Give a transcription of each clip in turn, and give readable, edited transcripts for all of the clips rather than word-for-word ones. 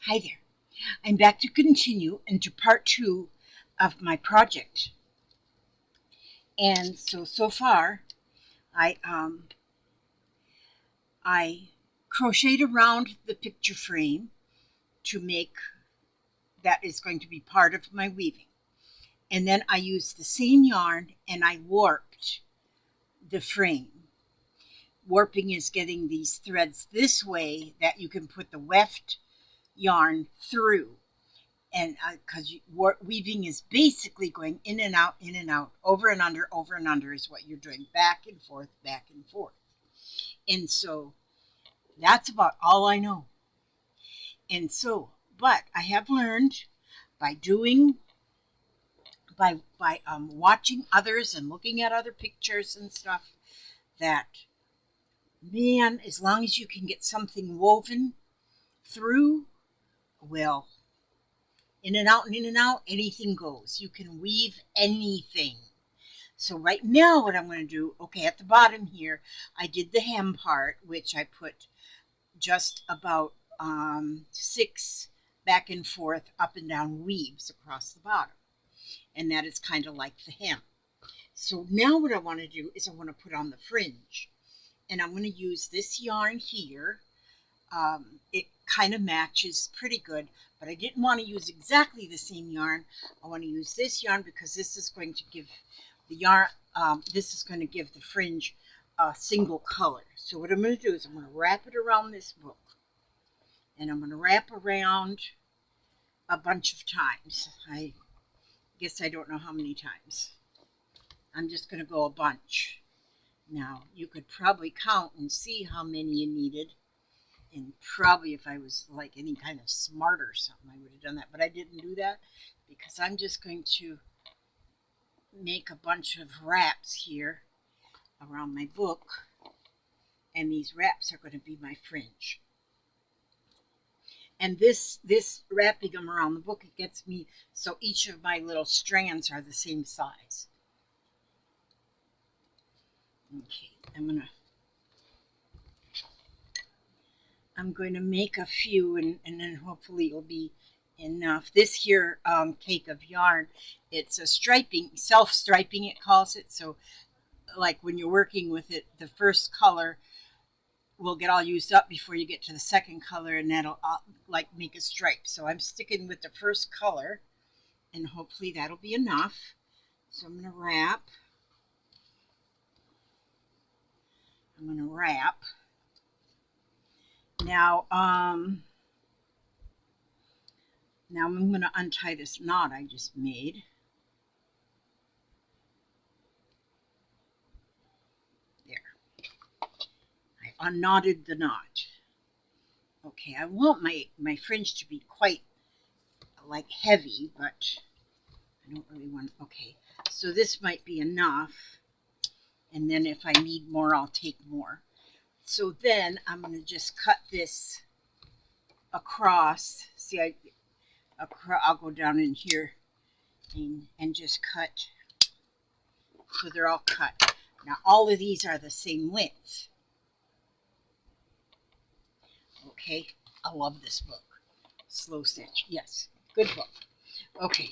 Hi there. I'm back to continue into part 2 of my project. And so far I crocheted around the picture frame to make that is going to be part of my weaving. And then I used the same yarn and I warped the frame. Warping is getting these threads this way that you can put the weft yarn through. And because weaving is basically going in and out, over and under is what you're doing, back and forth, back and forth. And so that's about all I know. And so, but I have learned by doing, by watching others and looking at other pictures and stuff, that, man, as long as you can get something woven through, well, in and out, anything goes. You can weave anything. So right now what I'm going to do, okay, at the bottom here, I did the hem part, which I put just about 6 back and forth, up and down weaves across the bottom. And that is kind of like the hem. So now what I want to do is I want to put on the fringe. And I'm going to use this yarn here. It kind of matches pretty good, but I didn't want to use exactly the same yarn. I want to use this yarn because this is going to give the yarn, this is going to give the fringe a single color. So what I'm going to do is I'm going to wrap it around this book, and I'm going to wrap around a bunch of times. I guess I don't know how many times. I'm just going to go a bunch. Now you could probably count and see how many you needed. And probably if I was like any kind of smart or something, I would have done that. But I didn't do that because I'm just going to make a bunch of wraps here around my book. And these wraps are going to be my fringe. And this wrapping them around the book, it gets me so each of my little strands are the same size. Okay, I'm going to make a few, and then hopefully it'll be enough. This here cake of yarn, it's a striping, self-striping it calls it. So like when you're working with it, the first color will get all used up before you get to the second color, and that'll like make a stripe. So I'm sticking with the first color, and hopefully that'll be enough. So I'm going to wrap. Now, now I'm going to untie this knot I just made. There. I unknotted the knot. Okay, I want my fringe to be quite like heavy, but I don't really want, okay. So this might be enough. And then if I need more, I'll take more. So then I'm going to just cut this across. See, I'll go down in here and just cut. So they're all cut. Now all of these are the same length. Okay, I love this book. Slow Stitch. Yes, good book. Okay.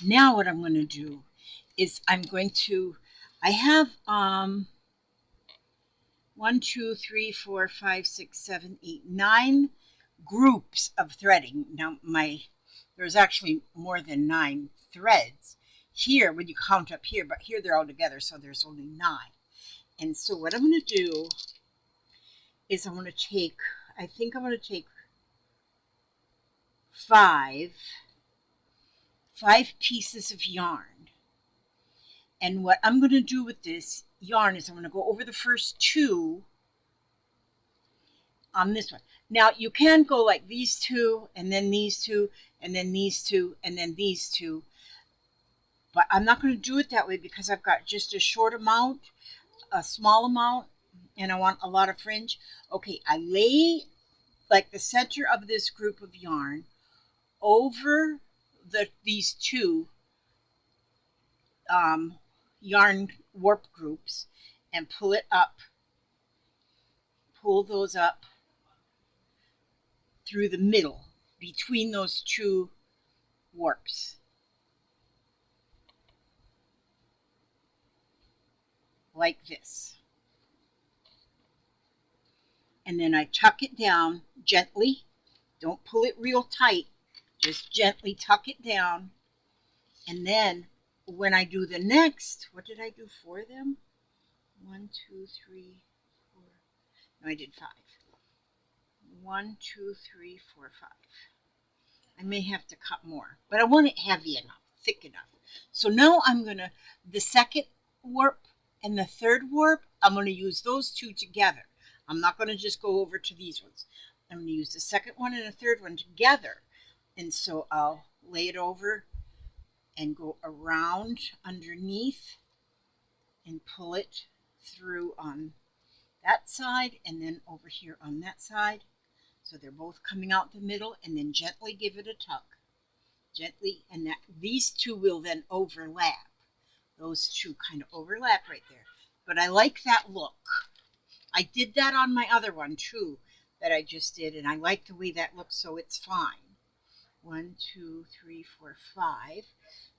Now what I'm going to do is I have 1, 2, 3, 4, 5, 6, 7, 8, 9 groups of threading. Now there's actually more than 9 threads here when you count up here, but here they're all together, so there's only 9. And so what I'm going to do is I'm going to take 5 pieces of yarn. And what I'm going to do with this yarn is I'm going to go over the first 2 on this one. Now you can go like these 2, and then these 2, and then these 2, and then these 2. But I'm not going to do it that way because I've got just a short amount, a small amount, and I want a lot of fringe. Okay, I lay like the center of this group of yarn over these 2 yarn warp groups and pull those up through the middle between those two warps. Like this. And then I tuck it down gently. Don't pull it real tight. Just gently tuck it down. And then when I do the next, what did I do for them? 1, 2, 3, 4. No, I did 5. 1, 2, 3, 4, 5. I may have to cut more, but I want it heavy enough, thick enough. So now I'm going to, the second warp and the third warp, I'm going to use those two together. I'm not going to just go over to these ones. I'm going to use the second one and the third one together. And so I'll lay it over and go around underneath and pull it through on that side and then over here on that side. So they're both coming out the middle, and then gently give it a tuck. Gently, and that these two will then overlap. Those two kind of overlap right there. But I like that look. I did that on my other one too, that I just did, and I like the way that looks, so it's fine. 1, 2, 3, 4, 5.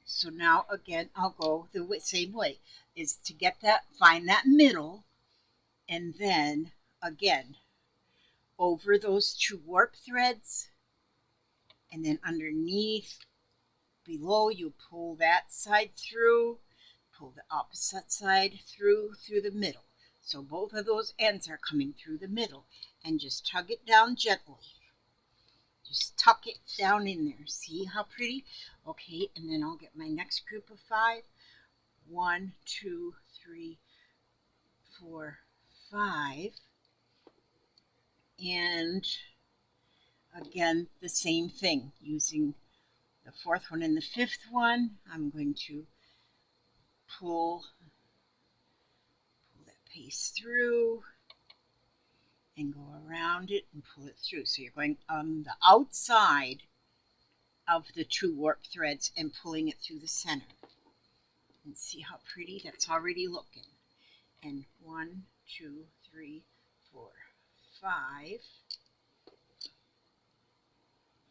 So now again, I'll go the same way, is to get that, find that middle, and then again, over those two warp threads, and then underneath, below, you pull that side through, pull the opposite side through the middle. So both of those ends are coming through the middle, and just tug it down gently. Just tuck it down in there. See how pretty? Okay, and then I'll get my next group of 5. 1, 2, 3, 4, 5. And again, the same thing, using the fourth one and the fifth one. I'm going to pull that paste through and go around it and pull it through. So you're going on the outside of the two warp threads and pulling it through the center. And see how pretty that's already looking. And 1, 2, 3, 4, 5.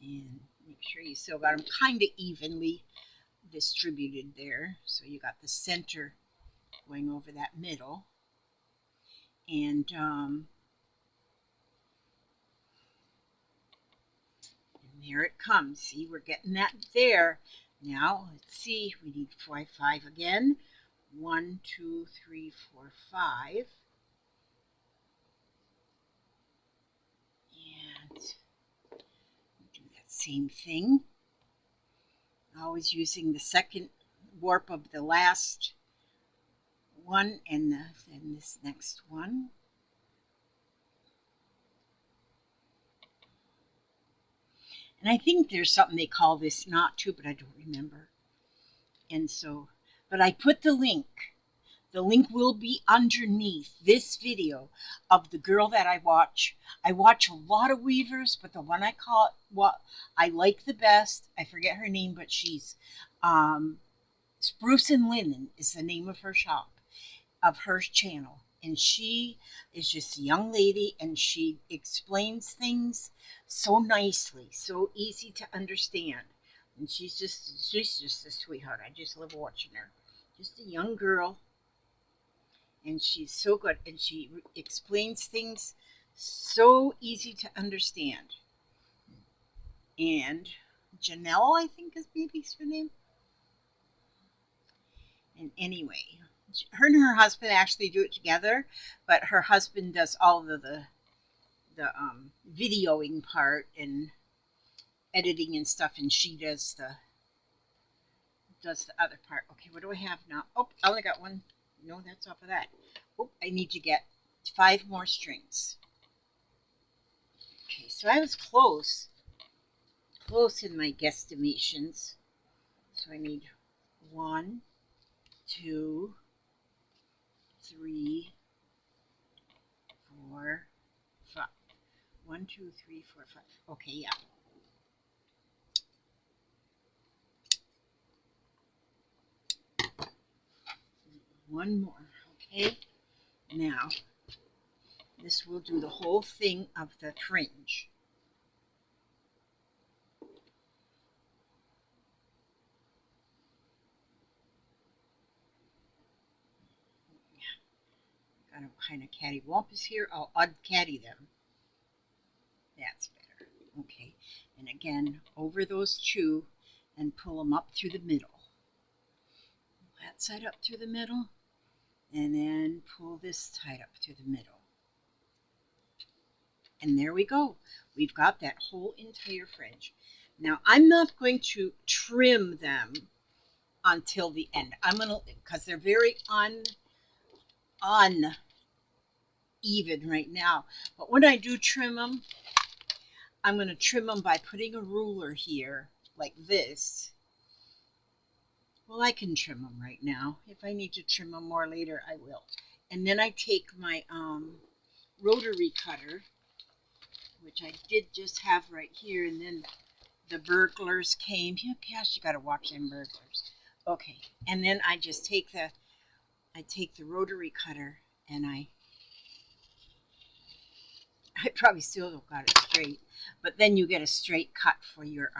And make sure you still got them kind of evenly distributed there. So you got the center going over that middle. And there it comes. See, we're getting that there. Now, let's see. We need 5 again. 1, 2, 3, 4, 5. And do that same thing. Always using the second warp of the last one and then this next one. And I think there's something they call this knot too, but I don't remember. And so, but I put the link. The link will be underneath this video of the girl that I watch. I watch a lot of weavers, but the one I call what I like the best, I forget her name, but she's Spruce and Linen is the name of her shop, of her channel. And she is just a young lady, and she explains things so nicely, so easy to understand. And she's just a sweetheart. I just love watching her. Just a young girl, and she's so good, and she explains things so easy to understand. And Janelle, I think is maybe her name. And anyway, her and her husband actually do it together, but her husband does all of the videoing part and editing and stuff, and she does the other part. Okay, what do I have now? Oh, I only got one. No, that's off of that. Oh, I need to get 5 more strings. Okay, so I was close in my guesstimations. So I need 1, 2, 3, 4, 5. 1, 2, 3, 4, 5. Okay, yeah. One more. Okay. Now, this will do the whole thing of the fringe. got a kind of cattywampus here. I'll uncatty them. That's better. Okay, and again, over those two and pull them up through the middle. That side up through the middle, and then pull this side up through the middle. And there we go. We've got that whole entire fringe. Now, I'm not going to trim them until the end. I'm going to, because they're very uneven right now. But when I do trim them, I'm going to trim them by putting a ruler here, like this. Well, I can trim them right now. If I need to trim them more later, I will. And then I take my rotary cutter, which I did just have right here, and then the burglars came. Yeah, gosh, you got to watch them burglars. Okay, and then I just take the rotary cutter, and I probably still don't got it straight, but then you get a straight cut for your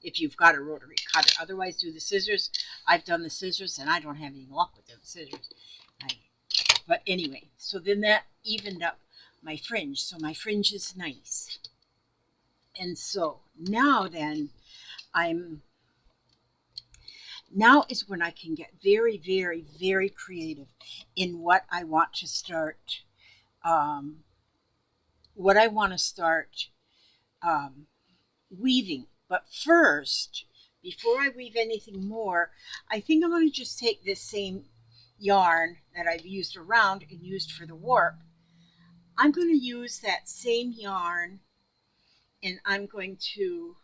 if you've got a rotary cutter. Otherwise, do the scissors. I've done the scissors, and I don't have any luck with the scissors. But anyway, so then that evened up my fringe, so my fringe is nice. And so now then, now is when I can get very, very, very creative in what I want to start. Weaving. But first, before I weave anything more, I think I'm going to just take this same yarn that I've used around and used for the warp. I'm going to use that same yarn, and I'm going to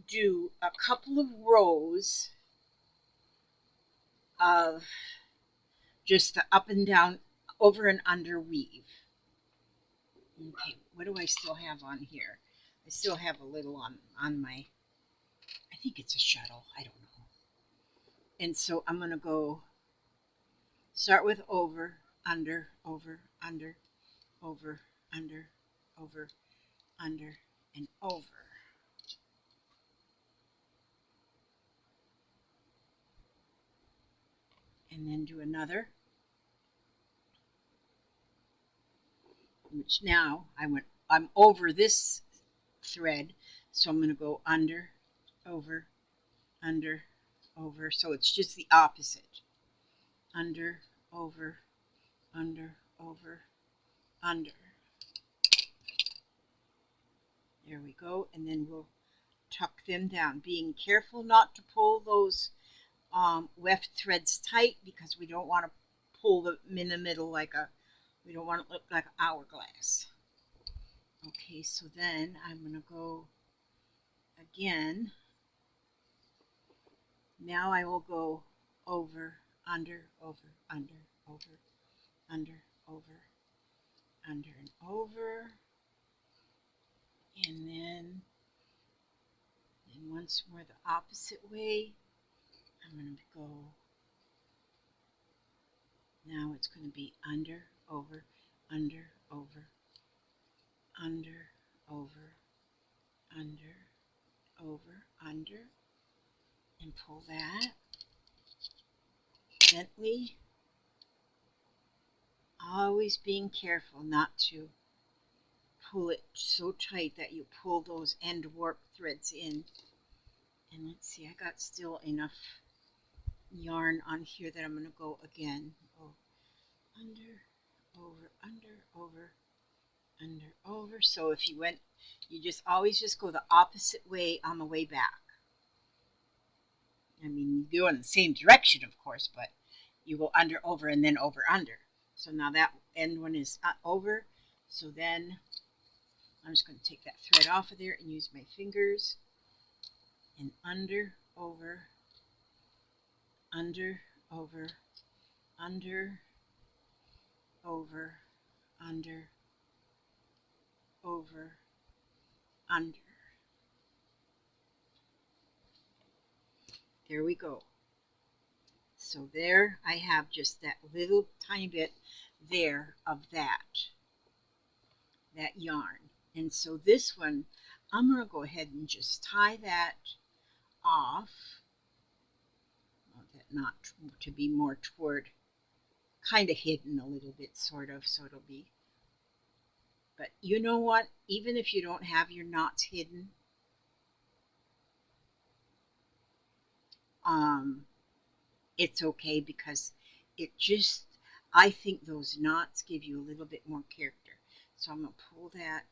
do a couple of rows of just the up and down, over and under weave. Okay, what do I still have on here? I still have a little on my, I think it's a shuttle, I don't know. And so I'm going to go start with over, under, over, under, over, under, over, under, and over. And then do another, which now I'm over this thread, so I'm going to go under, over, under, over. So it's just the opposite. Under, over, under, over, under. There we go, and then we'll tuck them down, being careful not to pull those weft threads tight, because we don't want to pull them in the middle we don't want it to look like an hourglass. Okay, so then I'm going to go again. Now I will go over, under, over, under, over, under, over, under, and over. And then once more the opposite way. I'm going to go, now it's going to be under, over, under, over, under, over, under, over, under, and pull that gently, always being careful not to pull it so tight that you pull those end warp threads in. And let's see, I got still enough yarn on here that I'm going to go again. Go under, over, under, over, under, over. So if you went, you just always just go the opposite way on the way back. I mean, you go in the same direction, of course, but you go under, over, and then over, under. So now that end one is over. So then I'm just going to take that thread off of there and use my fingers. And under, over, under, over, under, over, under, over, under. There we go. So there I have just that little tiny bit there of that yarn. And so this one, I'm going to go ahead and just tie that off. I want that not to be more toward kind of hidden a little bit, sort of, so it'll be. But you know what? Even if you don't have your knots hidden, it's okay because it just, I think those knots give you a little bit more character. So I'm going to pull that.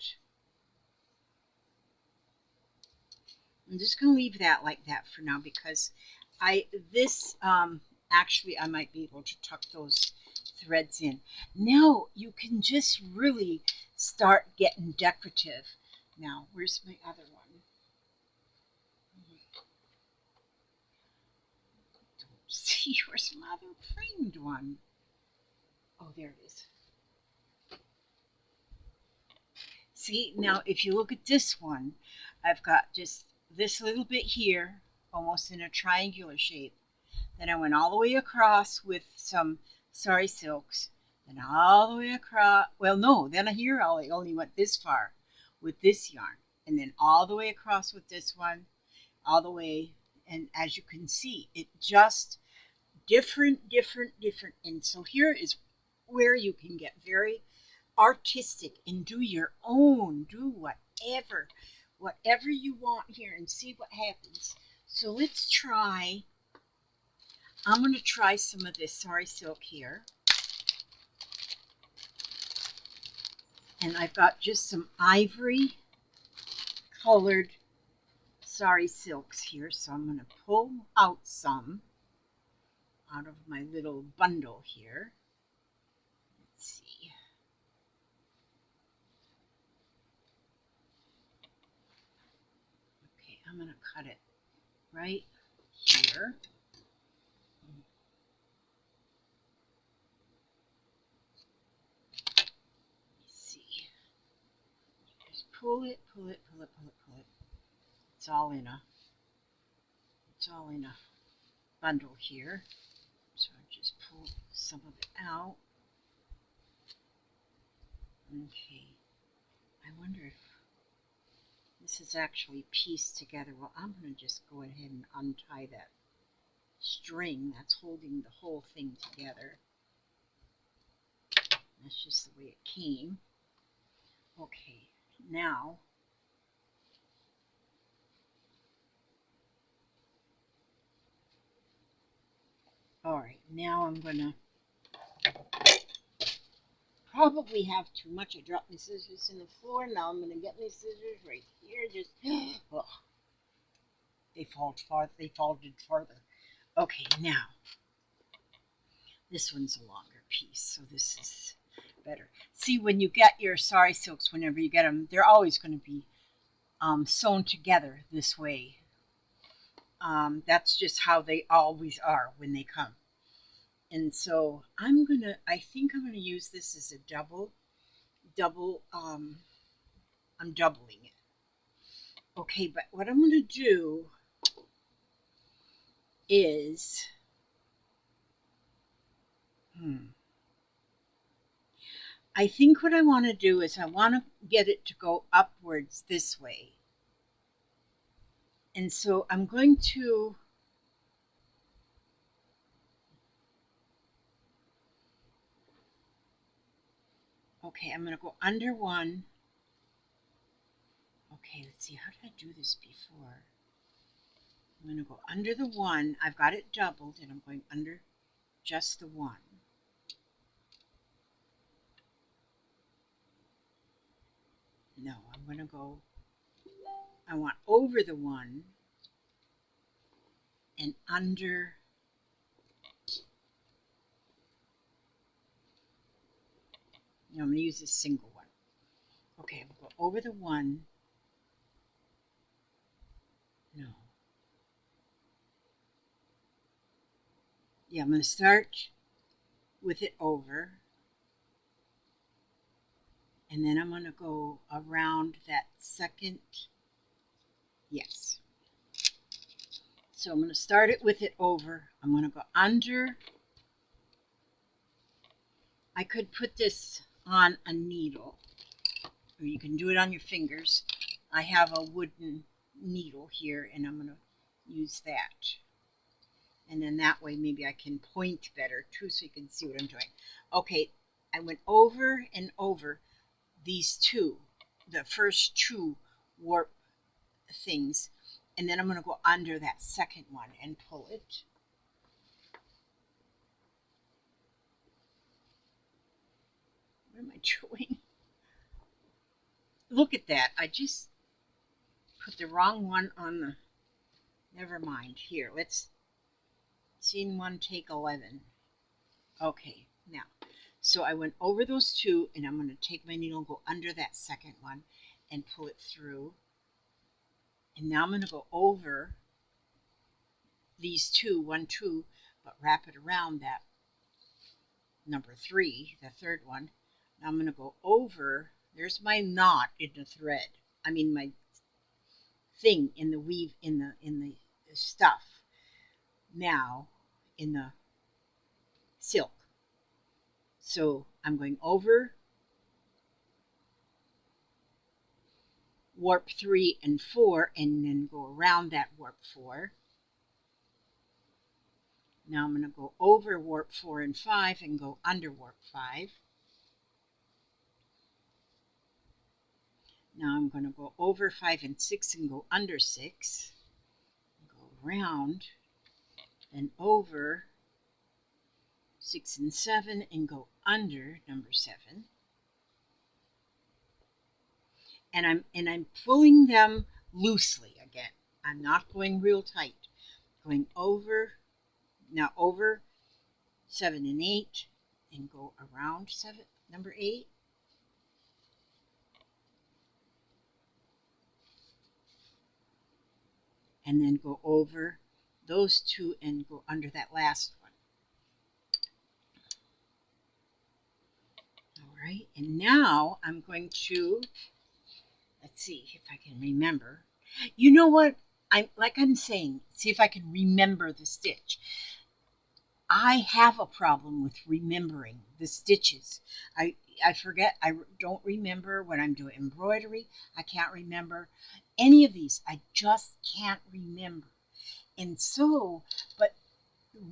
I'm just going to leave that like that for now because actually I might be able to tuck those threads in. Now you can just really start getting decorative. Now, where's my other one? Don't see, where's my other framed one? Oh, there it is. See, now if you look at this one, I've got just this little bit here, almost in a triangular shape. Then I went all the way across with some sari silks, then all the way across, well no, then here I only went this far with this yarn, and then all the way across with this one, all the way, and as you can see, it just different, and so here is where you can get very artistic and do your own, do whatever you want here and see what happens. So let's try, I'm going to try some of this sari silk here. And I've got just some ivory colored sari silks here. So I'm going to pull out some out of my little bundle here. Let's see. Okay, I'm going to cut it right here. Pull it. It's all in a bundle here. So I just pull some of it out. Okay. I wonder if this is actually pieced together. Well, I'm going to just go ahead and untie that string that's holding the whole thing together. That's just the way it came. Okay, now now I'm gonna probably have too much. I dropped my scissors in the floor. Now I'm gonna get my scissors right here. Just oh, they folded farther. Okay, now this one's a longer piece, so this is better. See, when you get your sari silks, whenever you get them, they're always going to be sewn together this way. That's just how they always are when they come. And so I think I'm gonna use this as a double, I'm doubling it. Okay, but what I'm gonna do is, I think what I want to do is I want to get it to go upwards this way. And so I'm going to, okay, I'm going to go under one. Okay, let's see, how did I do this before? I'm going to go under the one. I've got it doubled, and I'm going under just the one. No, I'm going to go, I want over the one and under. No, I'm going to use this single one. Okay, we'll go over the one. No. Yeah, I'm going to start with it over. And then I'm going to go around that second. Yes. So I'm going to start it with it over. I'm going to go under. I could put this on a needle, or you can do it on your fingers. I have a wooden needle here, and I'm going to use that. And then that way maybe I can point better too so you can see what I'm doing. Okay, I went over and over these two, the first two warp things, and then I'm going to go under that second one and pull it. What am I doing? Look at that. I just put the wrong one on the... Never mind. Here, let's... Scene 1, take 11. Okay, now. So I went over those two, and I'm going to take my needle and go under that second one and pull it through. And now I'm going to go over these two, 1, 2, but wrap it around that number 3, the third one. Now I'm going to go over, there's my knot in the thread. I mean my thing in the weave, in the stuff. Now in the silk. So I'm going over warp 3 and 4 and then go around that warp 4. Now I'm going to go over warp 4 and 5 and go under warp 5. Now I'm going to go over 5 and 6 and go under 6. Go around and over 6 and 7 and go under number 7. And I'm pulling them loosely again. I'm not going real tight. Going over, now over 7 and 8 and go around 7, number 8. And then go over those two and go under that last one. All right, and now I'm going to, let's see if I can remember. You know what? I'm saying, see if I can remember the stitch. I have a problem with remembering the stitches. I forget. I don't remember when I'm doing embroidery. I can't remember any of these. I just can't remember. And so, but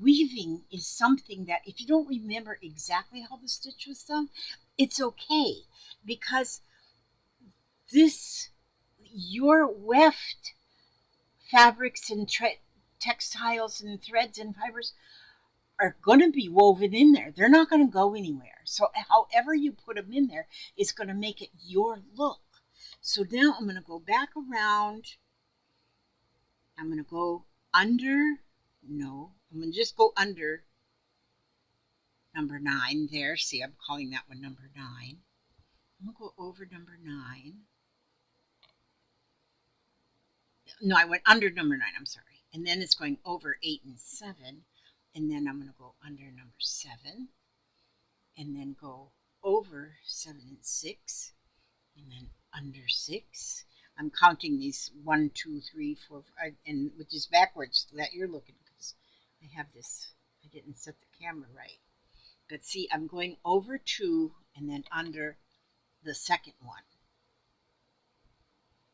weaving is something that if you don't remember exactly how the stitch was done, it's okay, because your weft fabrics and textiles and threads and fibers are going to be woven in there. They're not going to go anywhere. So however you put them in there is going to make it your look. So now I'm going to go back around. I'm going to go under. No, I'm going to just go under number 9 there. See, I'm calling that one number 9. I'm going to go over number 9. No, I went under number 9. I'm sorry. And then it's going over 8 and 7. And then I'm going to go under number 7. And then go over 7 and 6. And then under 6. I'm counting these 1, 2, 3, 4, 5, and which is backwards that you're looking, because I have this, I didn't set the camera right. But see, I'm going over 2 and then under the second one.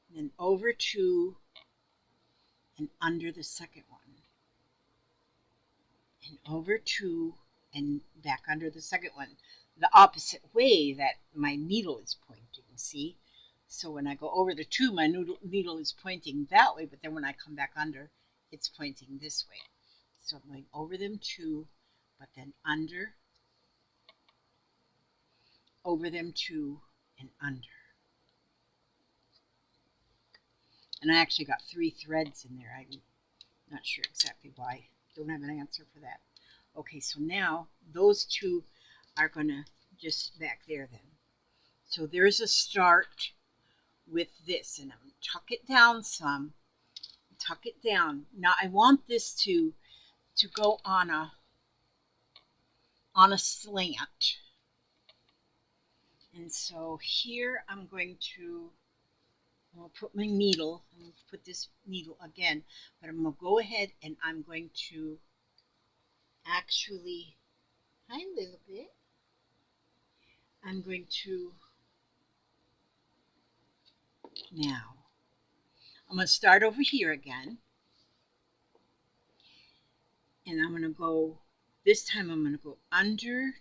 And then over 2 and under the second one. And over 2 and back under the second one. The opposite way that my needle is pointing, see? So when I go over the 2, my needle is pointing that way, but then when I come back under, it's pointing this way. So I'm going over them 2, but then under, over them 2, and under. And I actually got 3 threads in there. I'm not sure exactly why. Don't have an answer for that. Okay, so now those 2 are going to just back there then. So there's a start with this, and I'm going to tuck it down some, tuck it down. Now I want this to go on a slant. And so here I'm going to, I'll put my needle, I'm going to put this needle again, but I'm going to go ahead and I'm going to actually, hi a little bit, I'm going to, now, I'm going to start over here again. And I'm going to go, this time I'm going to go under,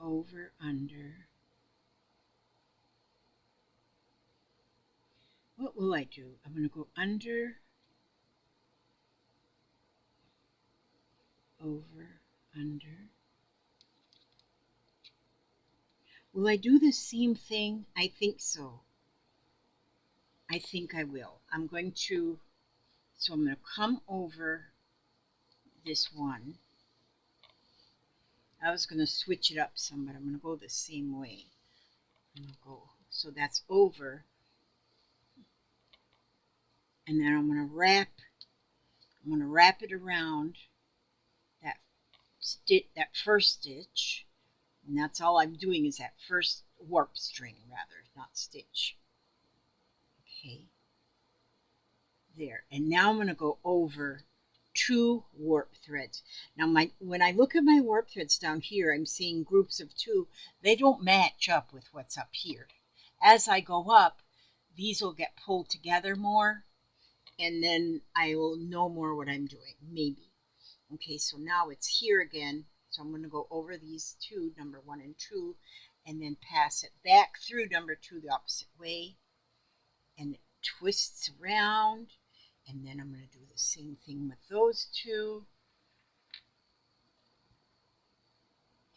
over, under. What will I do? I'm going to go under, over, under. Will I do the same thing? I think so. I think I will. I'm going to, so I'm going to come over this one. I was going to switch it up some, but I'm going to go the same way. I'm going to go, so that's over. And then I'm going to wrap it around that first stitch. And that's all I'm doing is that first warp string, rather, not stitch. Okay. There. And now I'm going to go over 2 warp threads. Now when I look at my warp threads down here, I'm seeing groups of 2. They don't match up with what's up here. As I go up, these will get pulled together more, and then I will know more what I'm doing, maybe. Okay, so now it's here again. So I'm going to go over these 2, number 1 and 2, and then pass it back through number 2 the opposite way, and it twists around. And then I'm going to do the same thing with those 2.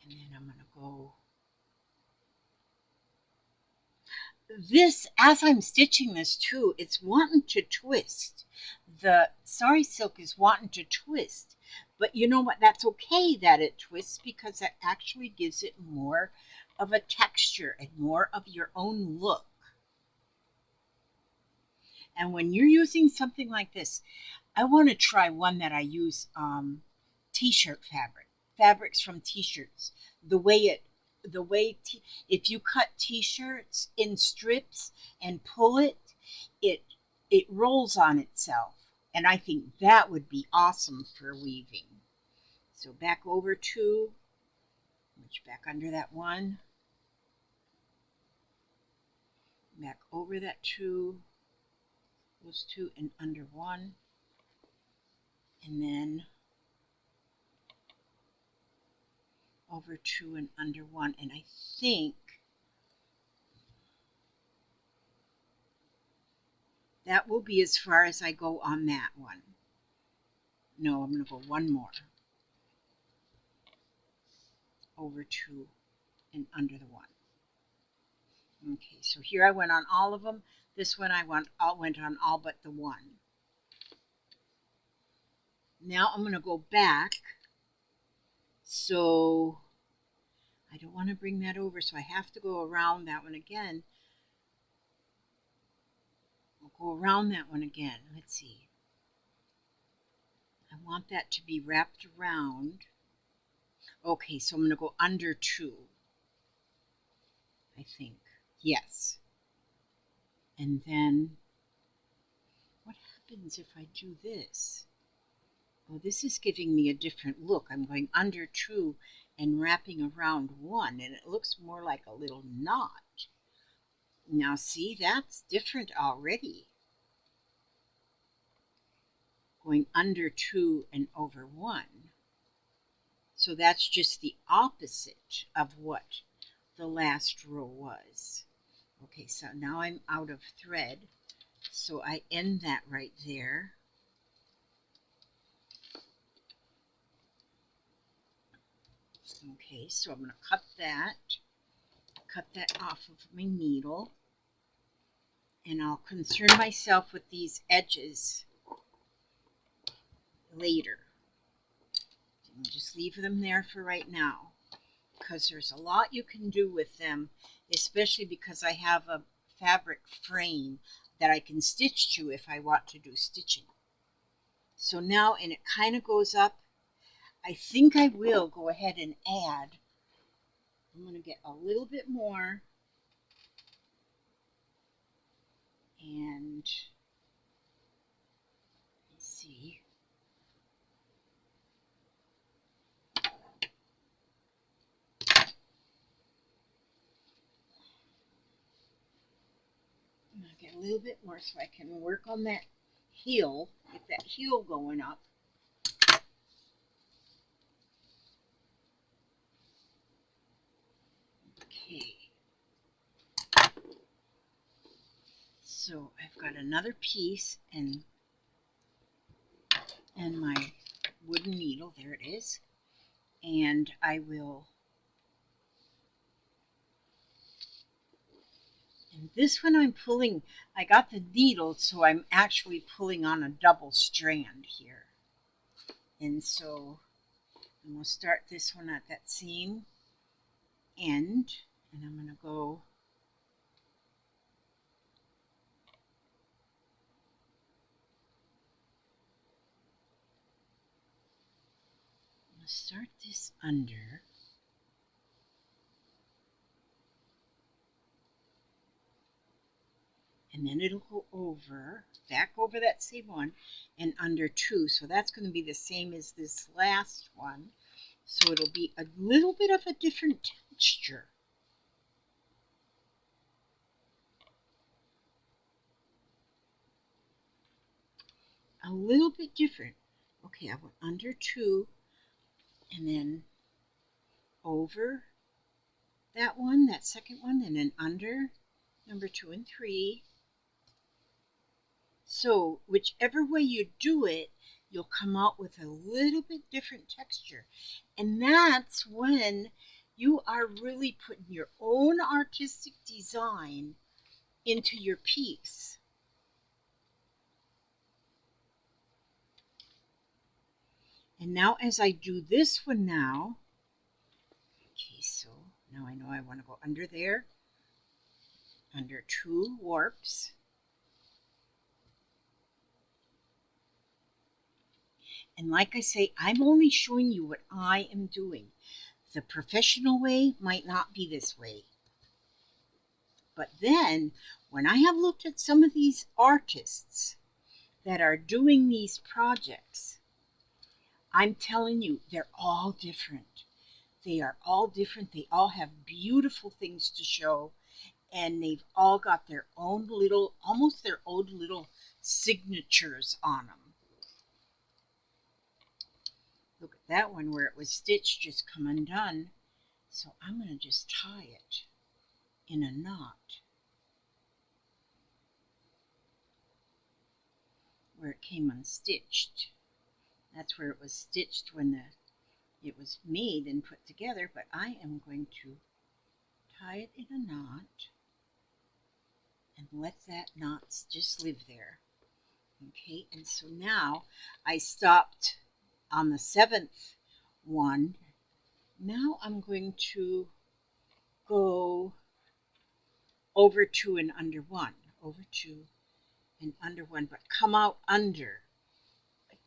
And then I'm going to go. This, as I'm stitching this too, it's wanting to twist. The sari silk is wanting to twist. But you know what? That's okay that it twists, because that actually gives it more of a texture and more of your own look. And when you're using something like this, I want to try one that I use t-shirt fabrics from t-shirts. If you cut t-shirts in strips and pull it, it rolls on itself. And I think that would be awesome for weaving. So back over 2, back under that 1, back over that 2, those 2 and under 1, and then over 2 and under 1, and I think that will be as far as I go on that one. No, I'm going to go 1 more. Over 2 and under the 1. Okay, so here I went on all of them. This one I went on all but the 1. Now I'm going to go back. So I don't want to bring that over, so I have to go around that one again. I'll go around that one again. Let's see. I want that to be wrapped around. Okay, so I'm going to go under 2. I think. Yes. And then what happens if I do this? Well, this is giving me a different look. I'm going under 2 and wrapping around 1, and it looks more like a little knot. Now see, that's different already. Going under 2 and over 1. So that's just the opposite of what the last row was. Okay, so now I'm out of thread, so I end that right there. Okay, so I'm going to cut that off of my needle, and I'll concern myself with these edges later. And just leave them there for right now, because there's a lot you can do with them, especially because I have a fabric frame that I can stitch to if I want to do stitching. So now, and it kind of goes up. I think I will go ahead and add. I'm going to get a little bit more, and let's see. I'll get a little bit more so I can work on that heel, get that heel going up. Okay. So I've got another piece and my wooden needle, there it is. And I will, and this one I'm pulling, I got the needle, so I'm actually pulling on a double strand here. And so I'm going to start this one at that same end, and I'm going to go start this under, and then it'll go over, back over that same one, and under two. So that's going to be the same as this last one. So it'll be a little bit of a different texture. A little bit different. Okay, I went under two, and then over that one, that second one, and then under number 2 and 3. So whichever way you do it, you'll come out with a little bit different texture. And that's when you are really putting your own artistic design into your piece. And now as I do this one now, okay, so now I know I want to go under there, under 2 warps. And like I say, I'm only showing you what I am doing. The professional way might not be this way. But then, when I have looked at some of these artists that are doing these projects, I'm telling you, they're all different. They are all different. They all have beautiful things to show. And they've all got their own little, almost their own little signatures on them. Look at that one where it was stitched, just come undone. So I'm going to just tie it in a knot where it came unstitched. That's where it was stitched when it was made and put together, but I am going to tie it in a knot and let that knot just live there. Okay, and so now I stopped on the 7th one. Now I'm going to go over 2 and under 1, over 2 and under 1, but come out under,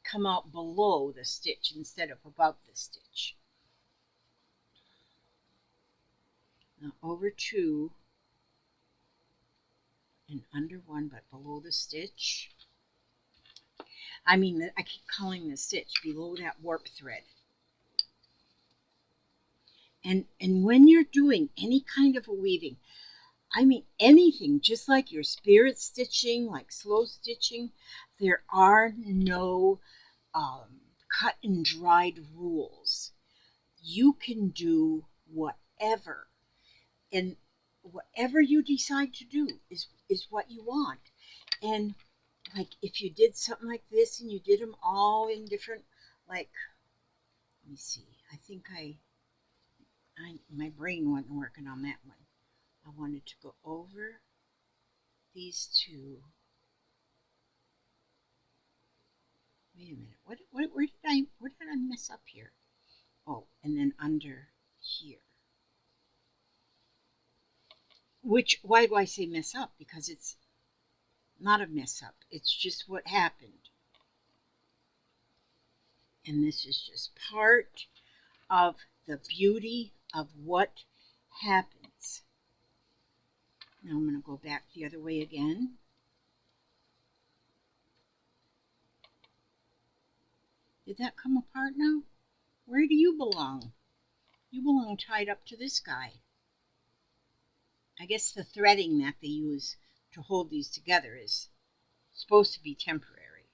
come out below the stitch instead of above the stitch. Now over 2 and under 1, but below the stitch. I mean, I keep calling the stitch below that warp thread. And when you're doing any kind of a weaving, I mean anything, just like your spirit stitching, like slow stitching, there are no cut and dried rules. You can do whatever, and whatever you decide to do is what you want. And like if you did something like this and you did them all in different, like, let me see, I think my brain wasn't working on that one. I wanted to go over these two. Wait a minute. Where did I mess up here? Oh, and then under here. Which, why do I say mess up? Because it's not a mess up. It's just what happened. And this is just part of the beauty of what happens. Now I'm going to go back the other way again. Did that come apart now? Where do you belong? You belong tied up to this guy. I guess the threading that they use to hold these together is supposed to be temporary.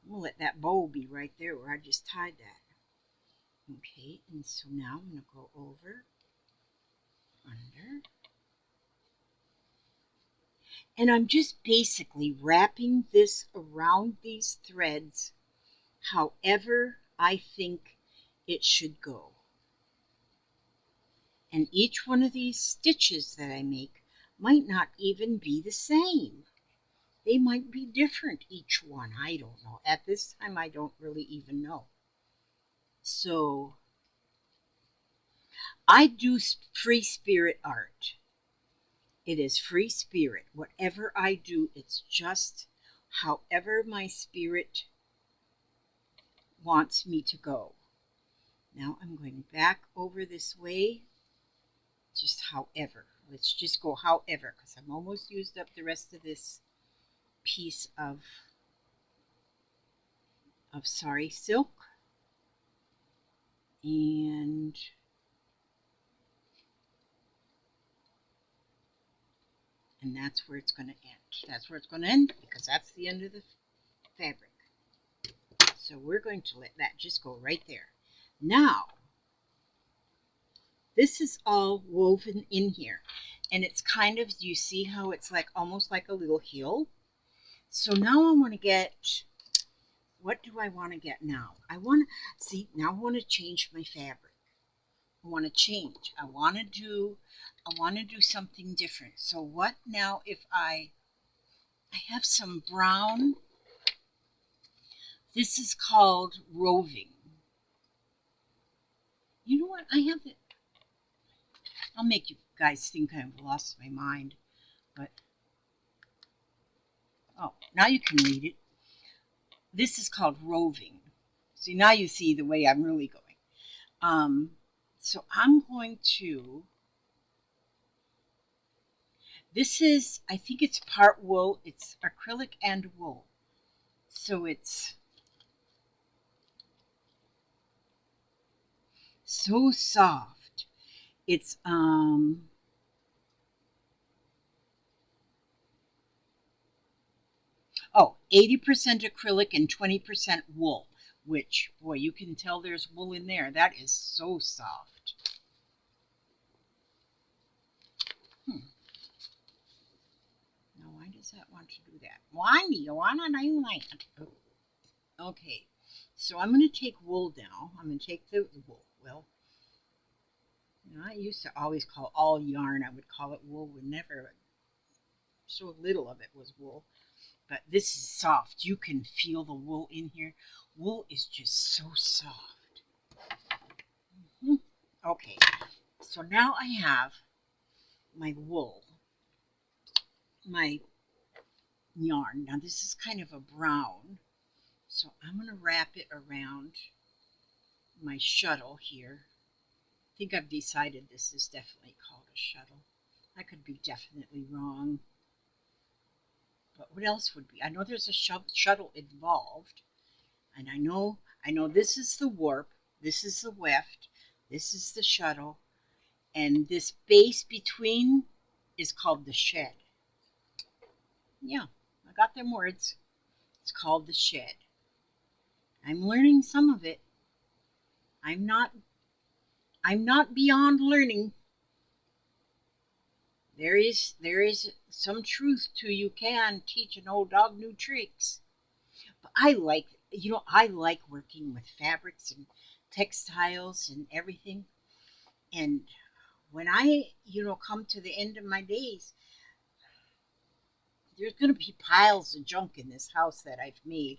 I'm going to let that bow be right there where I just tied that. Okay, and so now I'm going to go over, under, and I'm just basically wrapping this around these threads however I think it should go. And each one of these stitches that I make might not even be the same. They might be different, each one. I don't know. At this time, I don't really even know. So, I do free spirit art. It is free spirit. Whatever I do, it's just however my spirit wants me to go. Now I'm going back over this way, just however. Let's just go however, because I'm almost used up the rest of this piece of sari silk. And that's where it's going to end. That's where it's going to end, because that's the end of the fabric. So we're going to let that just go right there. Now, this is all woven in here. And it's kind of, you see how it's like almost like a little hill? So now I want to get, what do I want to get now? I want to, see, now I want to change my fabric. I want to change. I want to do something different. So what now if I have some brown, this is called roving. You know what, I have it. I'll make you guys think I've lost my mind, but, oh, now you can read it. This is called roving. See, now you see the way I'm really going. So I'm going to, this is, I think it's part wool. It's acrylic and wool. So it's so soft. It's, 80% acrylic and 20% wool, which, boy, you can tell there's wool in there. That is so soft. Now, why does that want to do that? Why do you want to do that? Okay, so I'm going to take wool now. I'm going to take the wool. Well, you know, I used to always call all yarn, I would call it wool. Whenever, so little of it was wool. But this is soft. You can feel the wool in here. Wool is just so soft. Okay, so now I have my wool, my yarn. Now this is kind of a brown, so I'm going to wrap it around my shuttle here. I think I've decided this is definitely called a shuttle. I could be definitely wrong. But what else would be? I know there's a shuttle involved. And I know this is the warp, this is the weft, this is the shuttle, and this base between is called the shed. Yeah, I got them words. It's called the shed. I'm learning some of it. I'm not beyond learning. There is some truth to you can teach an old dog new tricks. But I like working with fabrics and textiles and everything. And when I, come to the end of my days, there's going to be piles of junk in this house that I've made.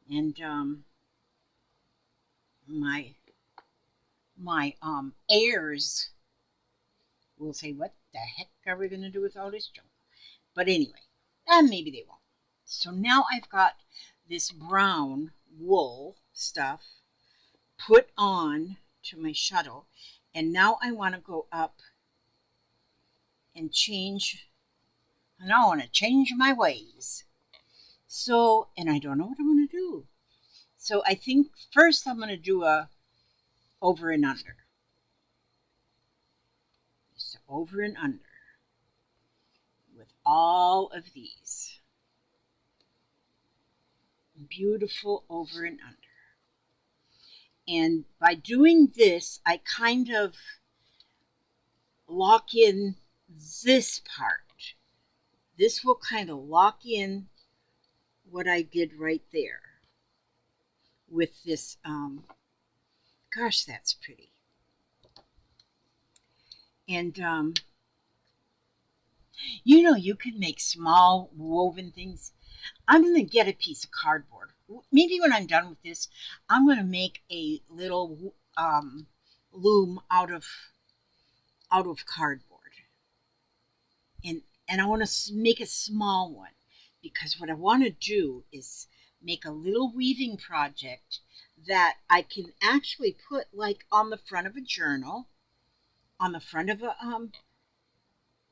And my heirs will say, what the heck are we going to do with all this junk? But anyway, and maybe they won't. So now I've got this brown wool stuff put on to my shuttle, and now I want to go up and change, and I want to change my ways. So, and I don't know what I'm going to do. So I think first I'm going to do a over and under. So over and under with all of these. Beautiful over and under. And by doing this, I kind of lock in this part. This will kind of lock in what I did right there with this. Gosh, that's pretty. And you know, you can make small woven things. I'm going to get a piece of cardboard. Maybe when I'm done with this, I'm going to make a little loom out of cardboard. And I want to make a small one, because what I want to do is make a little weaving project that I can actually put like on the front of a journal, on the front of a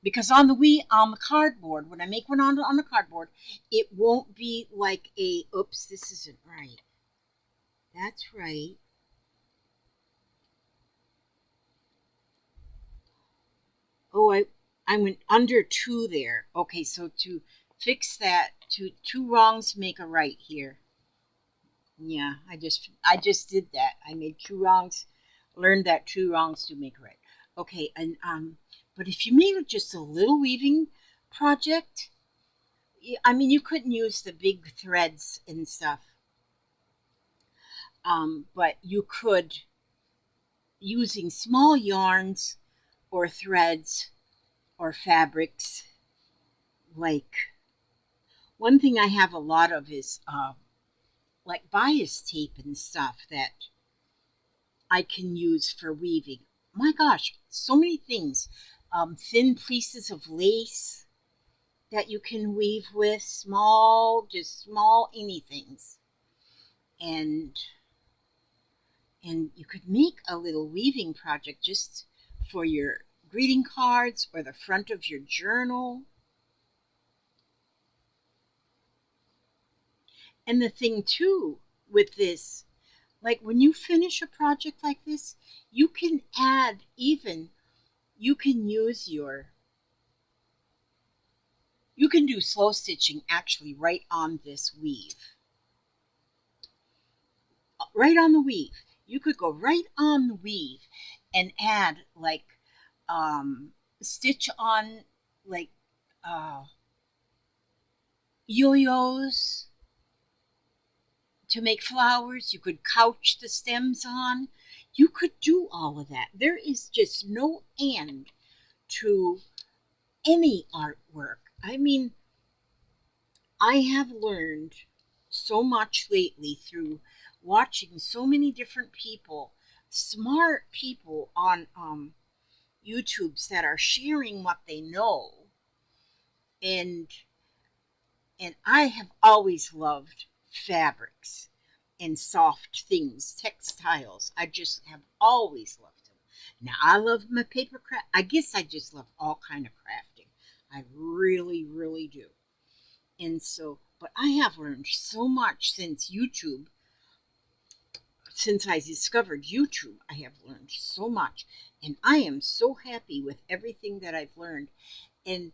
because on the cardboard, when I make one on the cardboard, it won't be like a, oops, this isn't right. That's right. Oh, I went under two there. Okay, so to fix that, two wrongs make a right here. Yeah, I just did that. I made two wrongs, learned that two wrongs do make a right. Okay, and but if you made just a little weaving project, I mean, you couldn't use the big threads and stuff, but you could, using small yarns or threads or fabrics. Like, one thing I have a lot of is like bias tape and stuff that I can use for weaving. My gosh, so many things. Thin pieces of lace that you can weave with, just small anythings. And you could make a little weaving project just for your greeting cards or the front of your journal. And the thing too with this, like when you finish a project like this, you can add even, you can use you can do slow stitching actually right on this weave. Right on the weave. You could go right on the weave and add like stitch on like yo-yos to make flowers. You could couch the stems on. You could do all of that. There is just no end to any artwork. I mean, I have learned so much lately through watching so many different people, smart people on YouTubes that are sharing what they know. And I have always loved fabrics and soft things, textiles. I just have always loved them. Now I love my paper craft. I guess I just love all kind of crafting. I really, really do. And so, but I have learned so much since YouTube. Since I discovered YouTube, I have learned so much. And I am so happy with everything that I've learned. And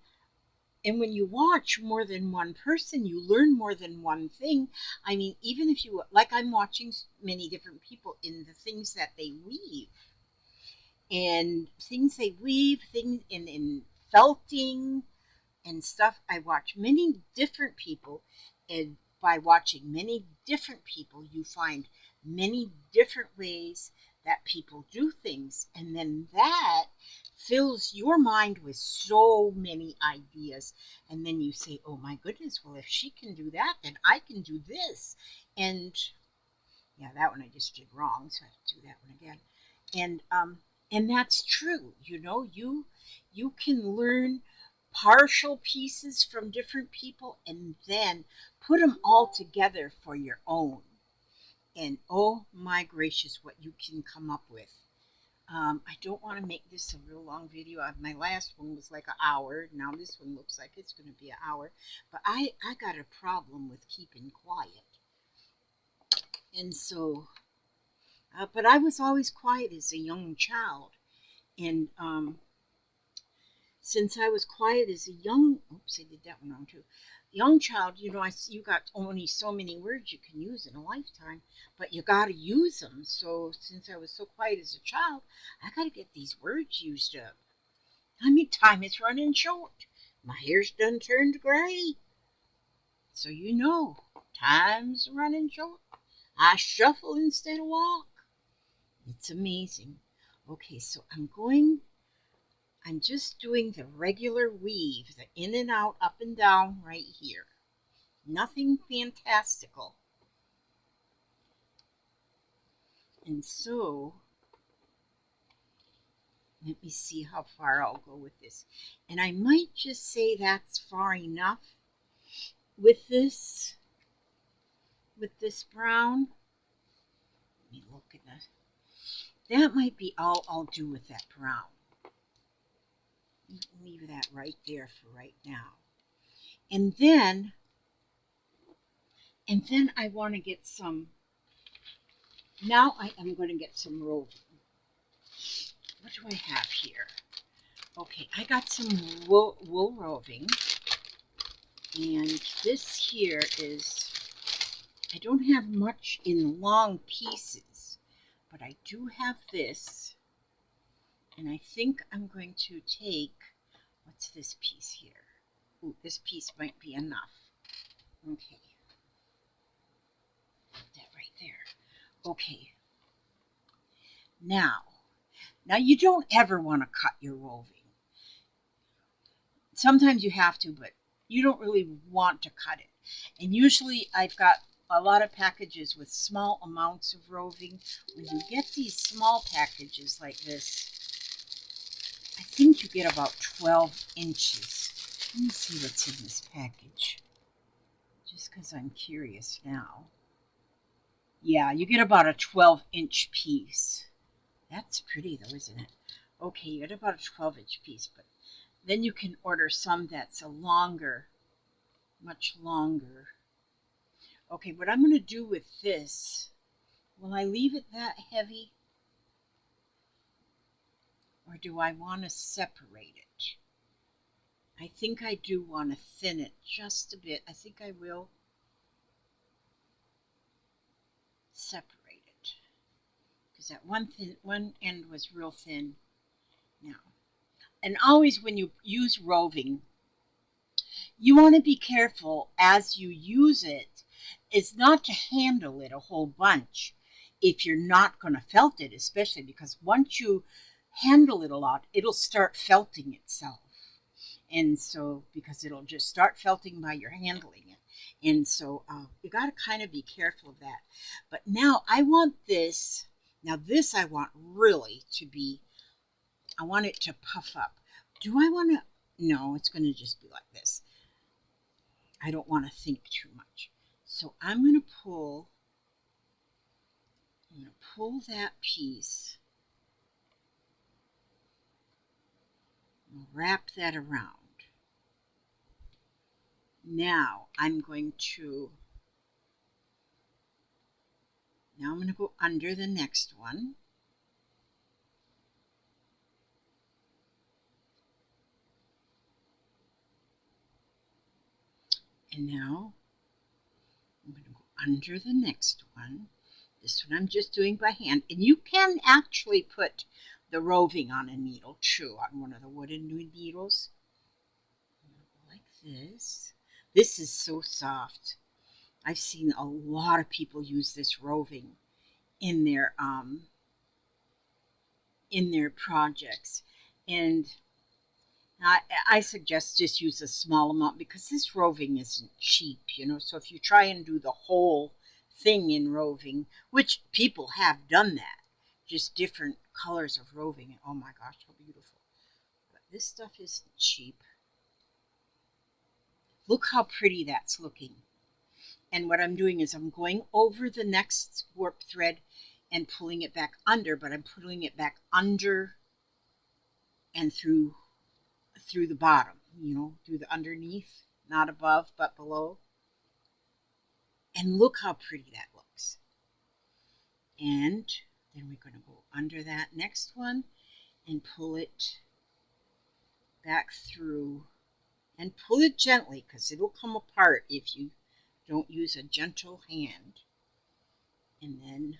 when you watch more than one person, you learn more than one thing. I mean, even if you, like, I'm watching many different people in the things that they weave. And things they weave, things in felting and stuff. I watch many different people, and by watching many different people, you find many different ways that people do things, and then that fills your mind with so many ideas. And then you say, oh my goodness, well, if she can do that, then I can do this. And yeah, that one I just did wrong, so I have to do that one again. And that's true. You know, you can learn partial pieces from different people and then put them all together for your own. And oh my gracious, what you can come up with. I don't want to make this a real long video. My last one was like an hour. Now this one looks like it's going to be an hour. But I got a problem with keeping quiet. And so, but I was always quiet as a young child. And since I was quiet as a young, oops, I did that one wrong too. Young child, you know, you got only so many words you can use in a lifetime, but you got to use them. So since I was so quiet as a child, I got to get these words used up. I mean, time is running short. My hair's done turned gray. So you know, time's running short. I shuffle instead of walk. It's amazing. Okay, so I'm just doing the regular weave, the in and out, up and down right here. Nothing fantastical. And so, let me see how far I'll go with this. And I might just say that's far enough with this brown. Let me look at that. That might be all I'll do with that brown. Leave that right there for right now. And then I want to get some, now I am going to get some roving. What do I have here? Okay, I got some wool roving. And this here is, I don't have much in long pieces, but I do have this. And I think I'm going to take, what's this piece here? Ooh, this piece might be enough. Okay. Put that right there. Okay. Now you don't ever want to cut your roving. Sometimes you have to, but you don't really want to cut it. And usually I've got a lot of packages with small amounts of roving. When you get these small packages like this, I think you get about 12 inches. Let me see what's in this package, just because I'm curious now. Yeah, you get about a 12-inch piece. That's pretty though, isn't it? Okay, you get about a 12-inch piece, but then you can order some that's a longer, much longer. Okay, what I'm going to do with this, will I leave it that heavy? Or do I want to separate it? I think I do want to thin it just a bit. I think I will separate it. Because that one end was real thin. Now, and always when you use roving, you want to be careful as you use it is not to handle it a whole bunch if you're not going to felt it, especially because once you handle it a lot, it'll start felting itself. And so, because it'll just start felting by your handling it. And so you got to kind of be careful of that. But now I want this, I want really to be, I want it to puff up. Do I want to, no, it's going to just be like this. I don't want to think too much. So I'm going to pull that piece, wrap that around. Now I'm going to go under the next one. And now I'm going to go under the next one. This one I'm just doing by hand. And you can actually put the roving on a needle too, on one of the wooden needles. Like this. This is so soft. I've seen a lot of people use this roving in their projects. And I suggest just use a small amount because this roving isn't cheap, So if you try and do the whole thing in roving, which people have done that, just different colors of roving. Oh my gosh, how beautiful. But this stuff isn't cheap. Look how pretty that's looking. And what I'm doing is I'm going over the next warp thread and pulling it back under, but I'm pulling it back under and through the bottom, through the underneath, not above, but below. And look how pretty that looks. And then we're going to go under that next one and pull it back through and pull it gently because it'll come apart if you don't use a gentle hand. And then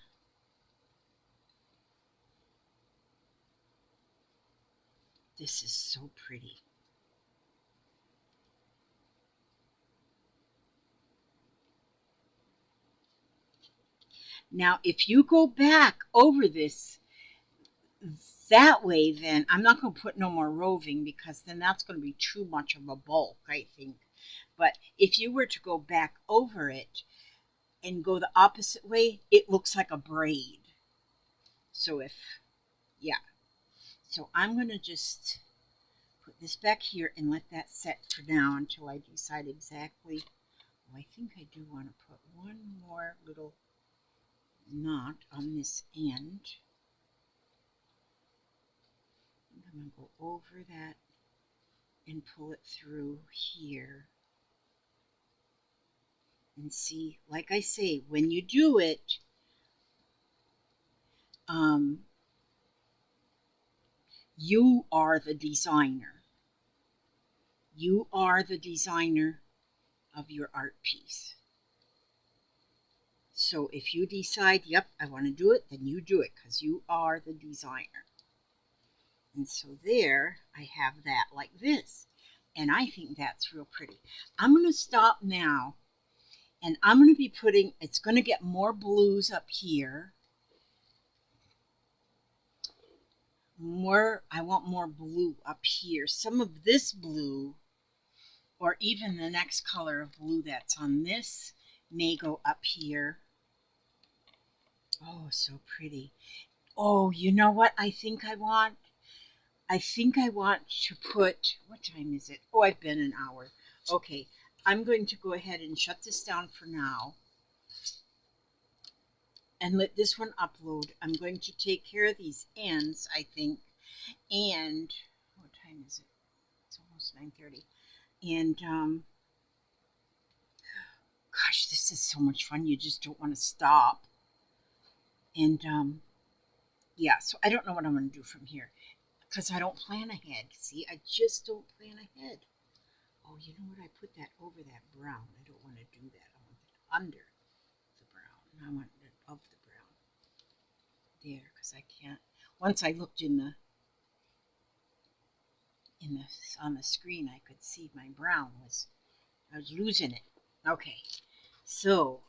this is so pretty. Now, if you go back over this that way, then I'm not going to put no more roving because then that's going to be too much of a bulk, I think. But if you were to go back over it and go the opposite way, it looks like a braid. So yeah. So I'm going to just put this back here and let that set for now until I decide exactly. Oh, I think I do want to put one more little knot on this end. I'm going to go over that and pull it through here. And see, like I say, when you do it, you are the designer. You are the designer of your art piece. So if you decide, yep, I want to do it, then you do it because you are the designer. And so there I have that like this. And I think that's real pretty. I'm going to stop now. And I'm going to be putting, it's going to get more blues up here. I want more blue up here. Some of this blue, or even the next color of blue that's on this, may go up here. Oh, so pretty. Oh, you know what I think I want? I think I want to put, what time is it? Oh, I've been an hour. Okay, I'm going to go ahead and shut this down for now and let this one upload. I'm going to take care of these ends, I think. And what time is it? It's almost 9:30. And gosh, this is so much fun. You just don't want to stop. And yeah, so I don't know what I'm going to do from here because I don't plan ahead. See, I just don't plan ahead. Oh, you know what? I put that over that brown. I don't want to do that. I want it under the brown. I want it above the brown. There, because I can't. Once I looked on the screen, I could see my brown I was losing it. Okay, so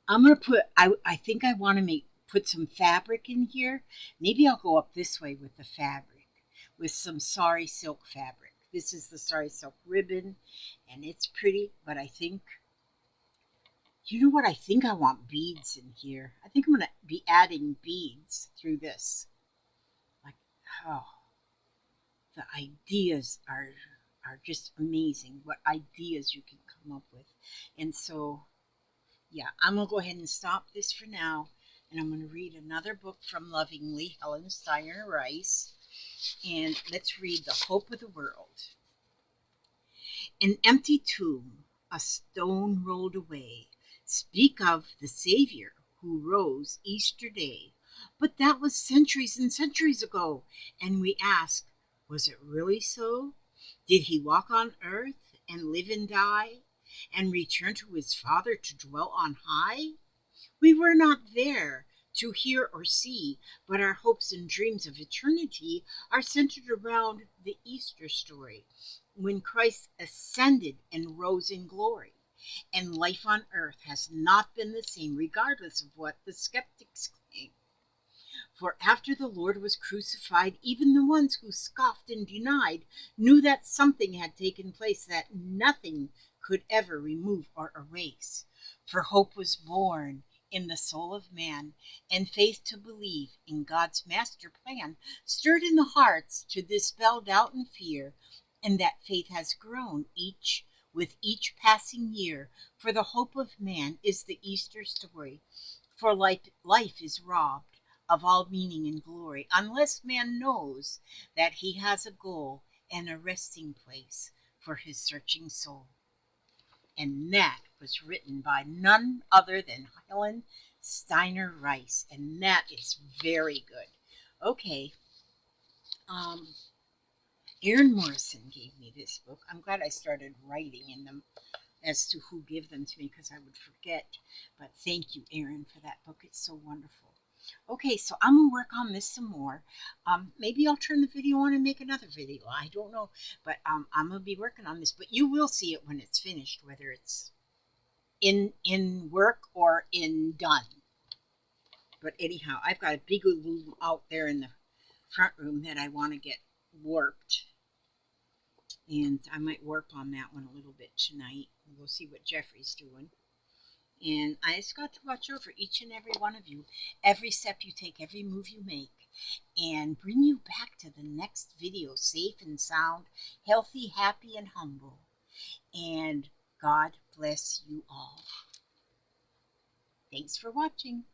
I'm gonna put. I think I want to put some fabric in here. Maybe I'll go up this way with the fabric, with some sari silk fabric. This is the sari silk ribbon, and it's pretty. But I think, you know what? I think I want beads in here. I think I'm gonna be adding beads through this. Like, oh, the ideas are just amazing. What ideas you can come up with, and so. Yeah, I'm going to go ahead and stop this for now, and I'm going to read another book from Lovingly, Helen Steiner Rice, and let's read The Hope of the World. An empty tomb, a stone rolled away, speak of the Savior who rose Easter Day. But that was centuries and centuries ago, and we ask, was it really so? Did he walk on earth and live and die? And return to his Father to dwell on high? We were not there to hear or see, but our hopes and dreams of eternity are centered around the Easter story, when Christ ascended and rose in glory. And life on earth has not been the same, regardless of what the skeptics claim. For after the Lord was crucified, even the ones who scoffed and denied knew that something had taken place that nothing could ever remove or erase. For hope was born in the soul of man, and faith to believe in God's master plan stirred in the hearts to dispel doubt and fear, and that faith has grown with each passing year. For the hope of man is the Easter story. For life is robbed of all meaning and glory, unless man knows that he has a goal and a resting place for his searching soul. And that was written by none other than Helen Steiner Rice, and that is very good. Okay, Aaron Morrison gave me this book. I'm glad I started writing in them as to who gave them to me because I would forget. But thank you, Aaron, for that book. It's so wonderful. Okay, so I'm going to work on this some more. Maybe I'll turn the video on and make another video. I don't know. But I'm going to be working on this. But you will see it when it's finished, whether it's in work or in done. But anyhow, I've got a big loom out there in the front room that I want to get warped. And I might warp on that one a little bit tonight. We'll see what Jeffrey's doing. And I just got to watch over each and every one of you, every step you take, every move you make, and bring you back to the next video, safe and sound, healthy, happy, and humble. And God bless you all. Thanks for watching.